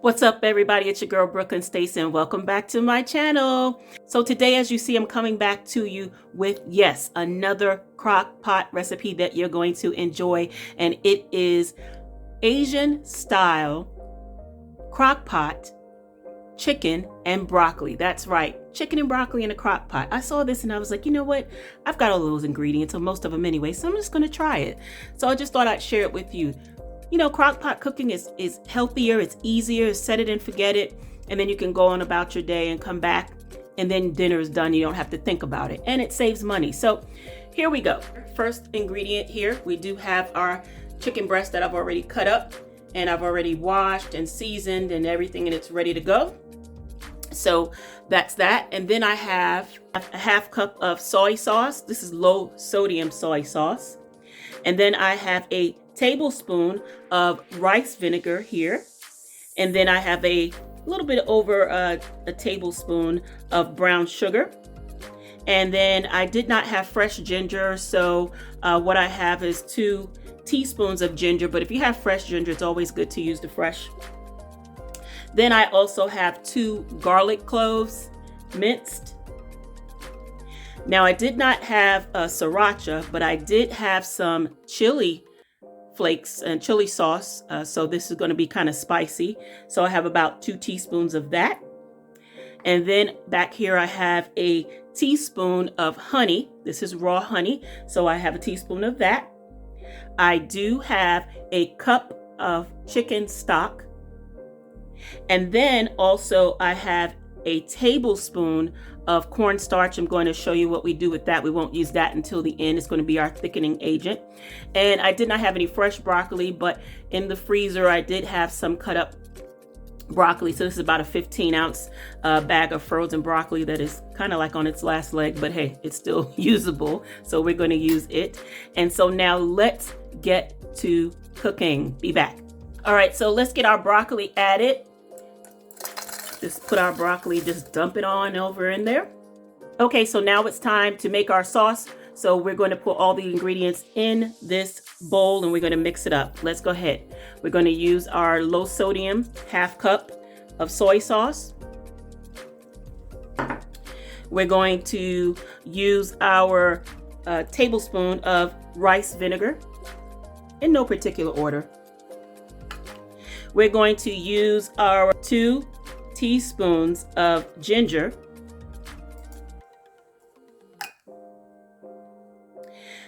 What's up, everybody? It's your girl Brooklyn Stacy, and welcome back to my channel. So today, as you see, I'm coming back to you with, yes, another crock pot recipe that you're going to enjoy, and it is Asian style crock pot chicken and broccoli. That's right, chicken and broccoli in a crock pot. I saw this and I was like, you know what? I've got all those ingredients, or most of them anyway, so I'm just going to try it. So I just thought I'd share it with you. You know, crock pot cooking is healthier, it's easier, set it and forget it, and then you can go on about your day and come back, and then dinner is done. You don't have to think about it, and it saves money. So here we go. First ingredient here, we do have our chicken breast that I've already cut up, and I've already washed and seasoned and everything, and it's ready to go. So that's that. And then I have a half cup of soy sauce. This is low sodium soy sauce. And then I have a tablespoon of rice vinegar here. And then I have a little bit over a tablespoon of brown sugar. And then I did not have fresh ginger, so what I have is 2 teaspoons of ginger, but if you have fresh ginger, it's always good to use the fresh. Then I also have 2 garlic cloves minced. Now I did not have sriracha, but I did have some chili flakes and chili sauce. So this is going to be kind of spicy. So I have about 2 teaspoons of that. And then back here I have a teaspoon of honey. This is raw honey. So I have a teaspoon of that. I do have a cup of chicken stock. And then also I have a tablespoon of cornstarch. I'm going to show you what we do with that. We won't use that until the end. It's going to be our thickening agent. And I did not have any fresh broccoli, but in the freezer I did have some cut up broccoli. So this is about a 15-ounce bag of frozen broccoli that is kind of like on its last leg, but hey, it's still usable. So we're going to use it. And so now let's get to cooking. Be back. All right, so let's get our broccoli added. Just put our broccoli, just dump it on over in there. Okay, so now it's time to make our sauce. So we're going to put all the ingredients in this bowl and we're going to mix it up. Let's go ahead. We're going to use our low sodium half cup of soy sauce. We're going to use our tablespoon of rice vinegar in no particular order. We're going to use our 2 teaspoons of ginger.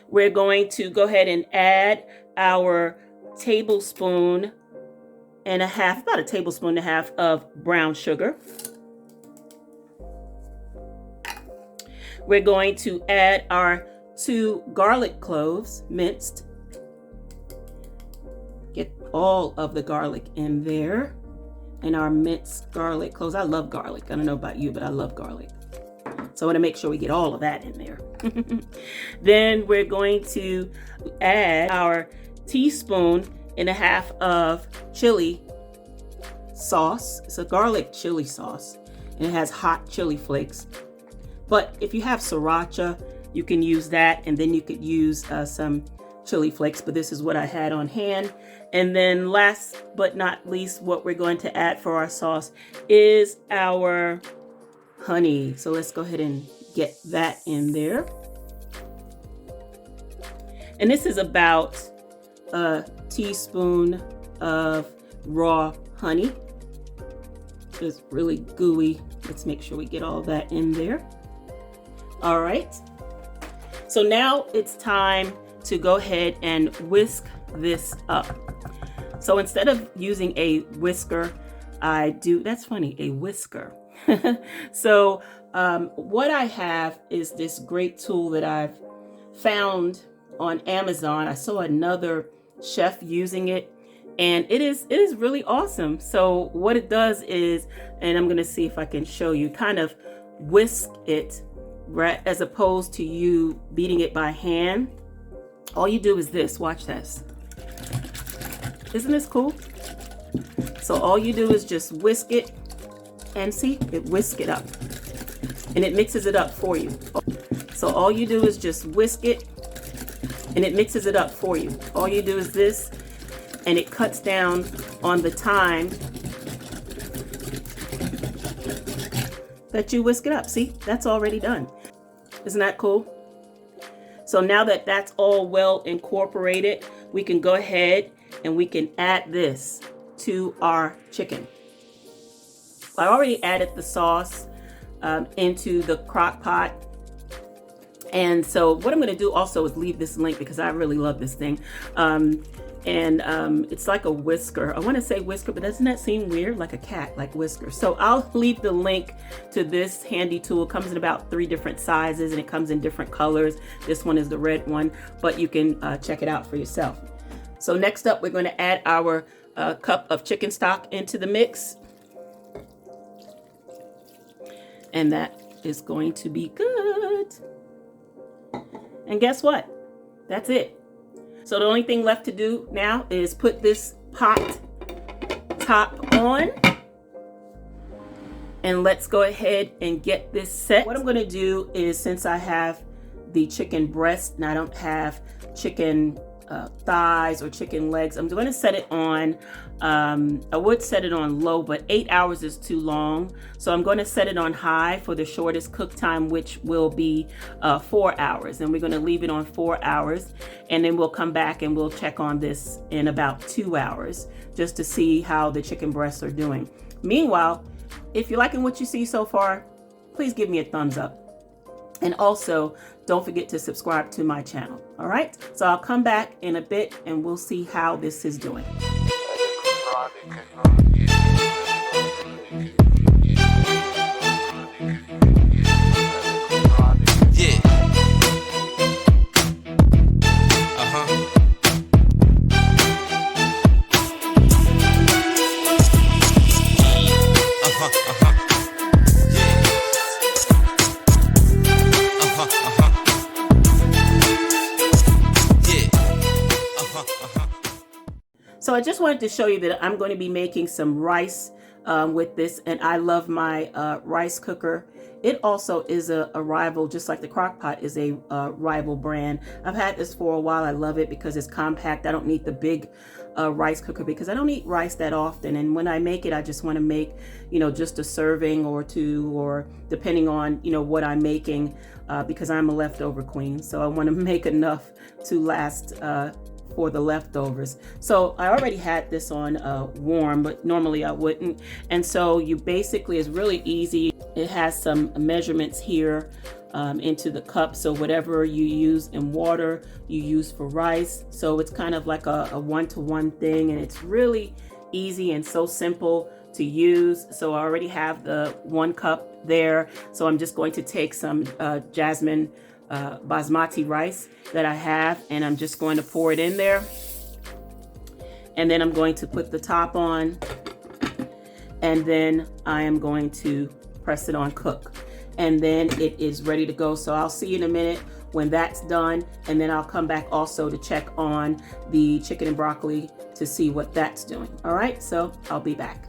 We're going to go ahead and add our tablespoon and a half, about a tablespoon and a half of brown sugar. We're going to add our 2 garlic cloves minced. Get all of the garlic in there. And our minced garlic cloves. I love garlic. I don't know about you, but I love garlic. So I want to make sure we get all of that in there. Then we're going to add our teaspoon and a half of chili sauce. It's a garlic chili sauce, and it has hot chili flakes. But if you have sriracha, you can use that, and then you could use some chili flakes, but this is what I had on hand. And then last but not least, what we're going to add for our sauce is our honey. So let's go ahead and get that in there. And this is about a teaspoon of raw honey. It's really gooey. Let's make sure we get all that in there. All right. So now it's time to go ahead and whisk this up. So instead of using a whisker, that's funny, a whisker. So what I have is this great tool that I've found on Amazon. I saw another chef using it, and it is really awesome. So what it does is, and I'm going to see if I can show you, kind of whisk it, right, as opposed to you beating it by hand. All you do is this. Watch this. Isn't this cool? So all you do is just whisk it, and see, it whisks it up, and it mixes it up for you. So all you do is just whisk it, and it mixes it up for you. All you do is this, and it cuts down on the time that you whisk it up. See, that's already done. Isn't that cool? So now that that's all well incorporated, we can go ahead and we can add this to our chicken. I already added the sauce into the crock pot. And so what I'm going to do also is leave this link because I really love this thing. It's like a whisker. I want to say whisker, but doesn't that seem weird? Like a cat, like whisker. So I'll leave the link to this handy tool. It comes in about 3 different sizes and it comes in different colors. This one is the red one, but you can check it out for yourself. So next up, we're going to add our cup of chicken stock into the mix. And that is going to be good. And guess what? That's it. So the only thing left to do now is put this pot top on. And let's go ahead and get this set. What I'm going to do is, since I have the chicken breast and I don't have chicken thighs or chicken legs, I'm going to set it on, I would set it on low, but 8 hours is too long. So I'm going to set it on high for the shortest cook time, which will be 4 hours. And we're going to leave it on 4 hours. And then we'll come back and we'll check on this in about 2 hours just to see how the chicken breasts are doing. Meanwhile, if you're liking what you see so far, please give me a thumbs up. And also, don't forget to subscribe to my channel. All right, so I'll come back in a bit and we'll see how this is doing. So I just wanted to show you that I'm going to be making some rice with this, and I love my rice cooker. It also is a rival, just like the Crockpot is a rival brand. I've had this for a while. I love it because it's compact. I don't need the big rice cooker because I don't eat rice that often. And when I make it, I just want to make, just a serving or two, or depending on, what I'm making, because I'm a leftover queen. So I want to make enough to last for the leftovers. So I already had this on warm, but normally I wouldn't. And so you basically, it's really easy. It has some measurements here into the cup. So whatever you use in water, you use for rice. So it's kind of like a 1-to-1 thing, and it's really easy and so simple to use. So I already have the 1 cup there. So I'm just going to take some jasmine basmati rice that I have, and I'm just going to pour it in there, and then I'm going to put the top on, and then I am going to press it on cook, and then it is ready to go. So I'll see you in a minute when that's done, and then I'll come back also to check on the chicken and broccoli to see what that's doing. All right, so I'll be back.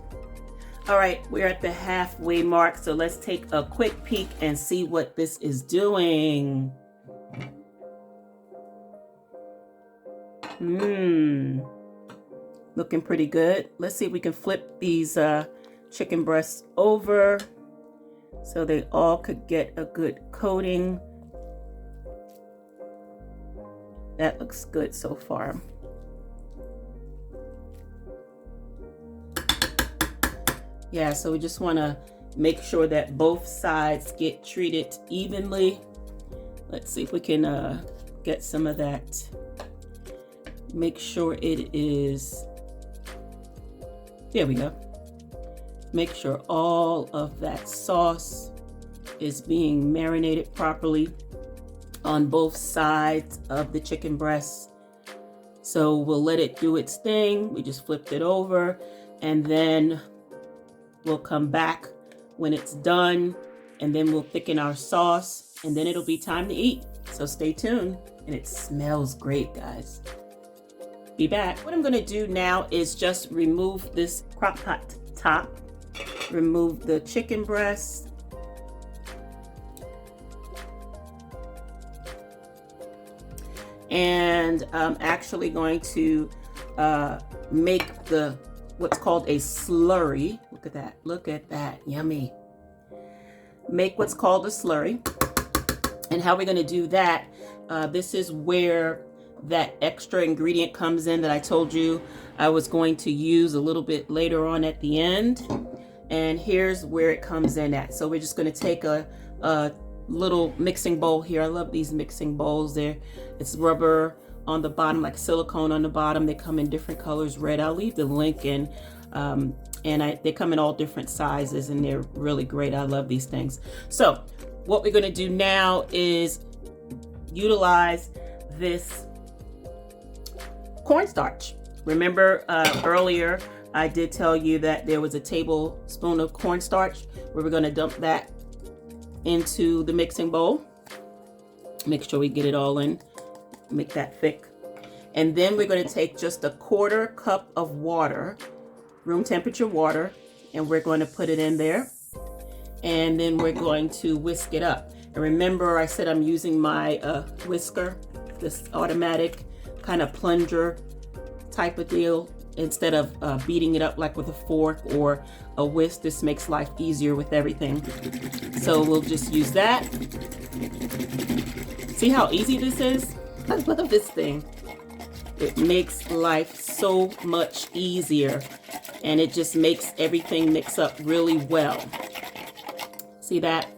All right, we're at the halfway mark, so let's take a quick peek and see what this is doing. Looking pretty good. Let's see if we can flip these chicken breasts over so they all could get a good coating. That looks good so far. Yeah, so we just want to make sure that both sides get treated evenly. Let's see if we can get some of that. Make sure it is, there we go. Make sure all of that sauce is being marinated properly on both sides of the chicken breast. So we'll let it do its thing. We just flipped it over, and then we'll come back when it's done, and then we'll thicken our sauce, and then it'll be time to eat. So stay tuned, and it smells great, guys. Be back. What I'm gonna do now is just remove this Crockpot top, remove the chicken breast, and I'm actually going to make what's called a slurry. Look at that, yummy. make what's called a slurry. And how we're going to do that, this is where that extra ingredient comes in that I told you I was going to use a little bit later on at the end. And here's where it comes in at. So we're just going to take a little mixing bowl here. I love these mixing bowls. It's rubber on the bottom, like silicone on the bottom. They come in different colors, red. I'll leave the link in. They come in all different sizes, and they're really great. I love these things. So what we're going to do now is utilize this cornstarch. Remember earlier I did tell you that there was a tablespoon of cornstarch where we're going to dump that into the mixing bowl. Make sure we get it all in, make that thick. And then we're going to take just a 1/4 cup of water, room temperature water, and we're going to put it in there. And then we're going to whisk it up. And remember I said I'm using my whisker, this automatic kind of plunger type of deal, instead of beating it up like with a fork or a whisk. This makes life easier with everything. So we'll just use that. See how easy this is? I love this thing. It makes life so much easier, and it just makes everything mix up really well. See that?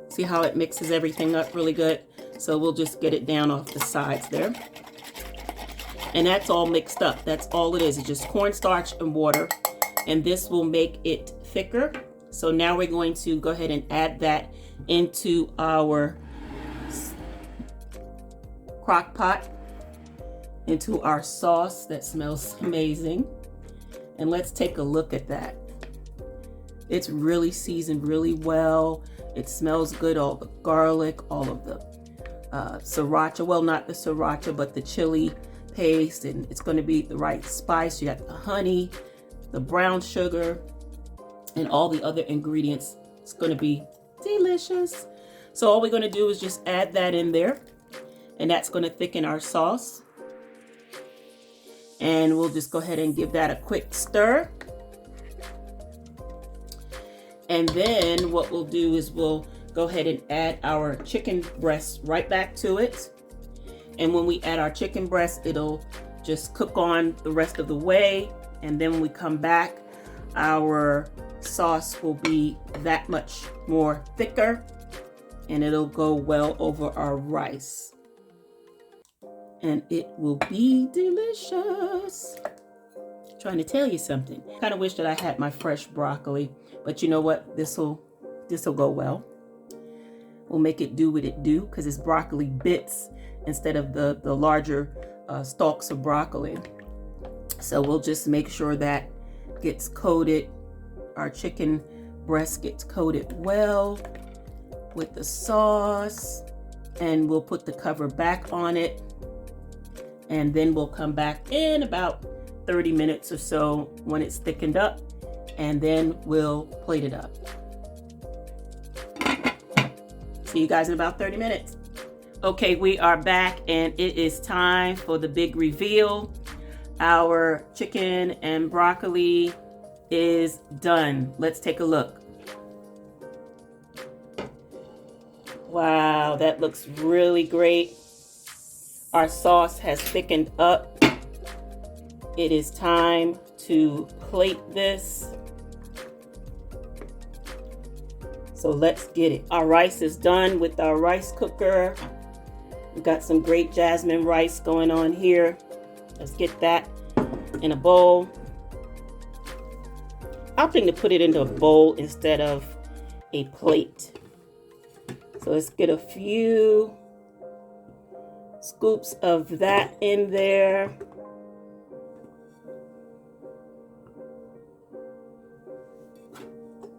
See how it mixes everything up really good? So we'll just get it down off the sides there. And that's all mixed up. That's all it is. It's just cornstarch and water. And this will make it thicker. So now we're going to go ahead and add that into our crock pot, into our sauce that smells amazing. And let's take a look at that. It's really seasoned really well. It smells good. All the garlic, all of the sriracha. Well, not the sriracha, but the chili paste, and it's going to be the right spice. You got the honey, the brown sugar, and all the other ingredients. It's going to be delicious. So all we're going to do is just add that in there, and that's going to thicken our sauce. And we'll just go ahead and give that a quick stir. And then what we'll do is we'll go ahead and add our chicken breast right back to it. And when we add our chicken breast, it'll just cook on the rest of the way. And then when we come back, our sauce will be that much more thicker, and it'll go well over our rice. And it will be delicious. Trying to tell you something. Kind of wish that I had my fresh broccoli, but you know what? This'll go well. We'll make it do what it do, because it's broccoli bits instead of the larger stalks of broccoli. So we'll just make sure that gets coated. Our chicken breast gets coated well with the sauce, and we'll put the cover back on it. And then we'll come back in about 30 minutes or so when it's thickened up, and then we'll plate it up. See you guys in about 30 minutes. Okay, we are back, and it is time for the big reveal. Our chicken and broccoli is done. Let's take a look. Wow, that looks really great. Our sauce has thickened up. It is time to plate this. So let's get it. Our rice is done with our rice cooker. We've got some great jasmine rice going on here. Let's get that in a bowl. I'm opting to put it into a bowl instead of a plate. So let's get a few scoops of that in there.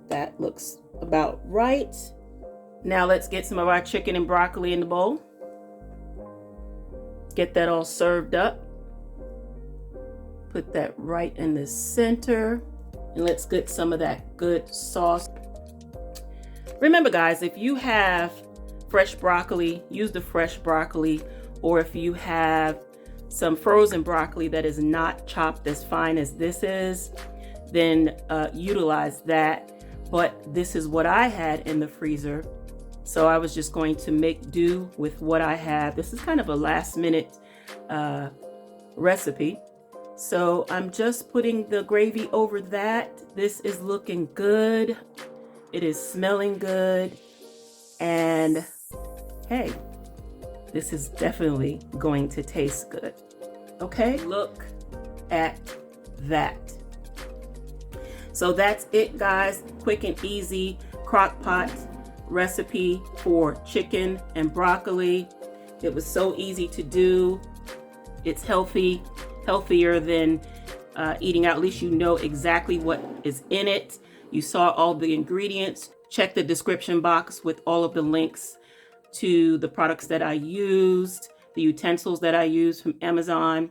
That looks about right. Now let's get some of our chicken and broccoli in the bowl. Get that all served up. Put that right in the center. And let's get some of that good sauce. Remember guys, if you have fresh broccoli, use the fresh broccoli. Or if you have some frozen broccoli that is not chopped as fine as this is, then utilize that. but this is what I had in the freezer. So I was just going to make do with what I have. This is kind of a last minute recipe. So I'm just putting the gravy over that. This is looking good. It is smelling good. And hey, this is definitely going to taste good. Okay, look at that. So that's it, guys. Quick and easy crock-pot recipe for chicken and broccoli. It was so easy to do. It's healthy, healthier than eating out. At least you know exactly what is in it. You saw all the ingredients. Check the description box with all of the links to the products that I used, the utensils that I used from Amazon.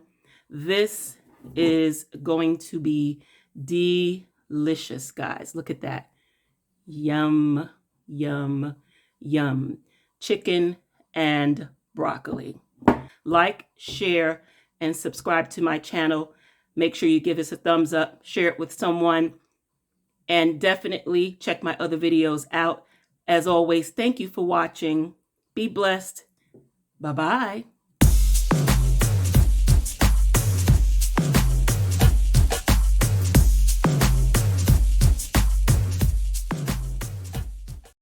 This is going to be delicious, guys. Look at that. Yum, yum, yum. Chicken and broccoli. Like, share, and subscribe to my channel. Make sure you give us a thumbs up, share it with someone, and definitely check my other videos out. As always, thank you for watching. Be blessed. Bye-bye.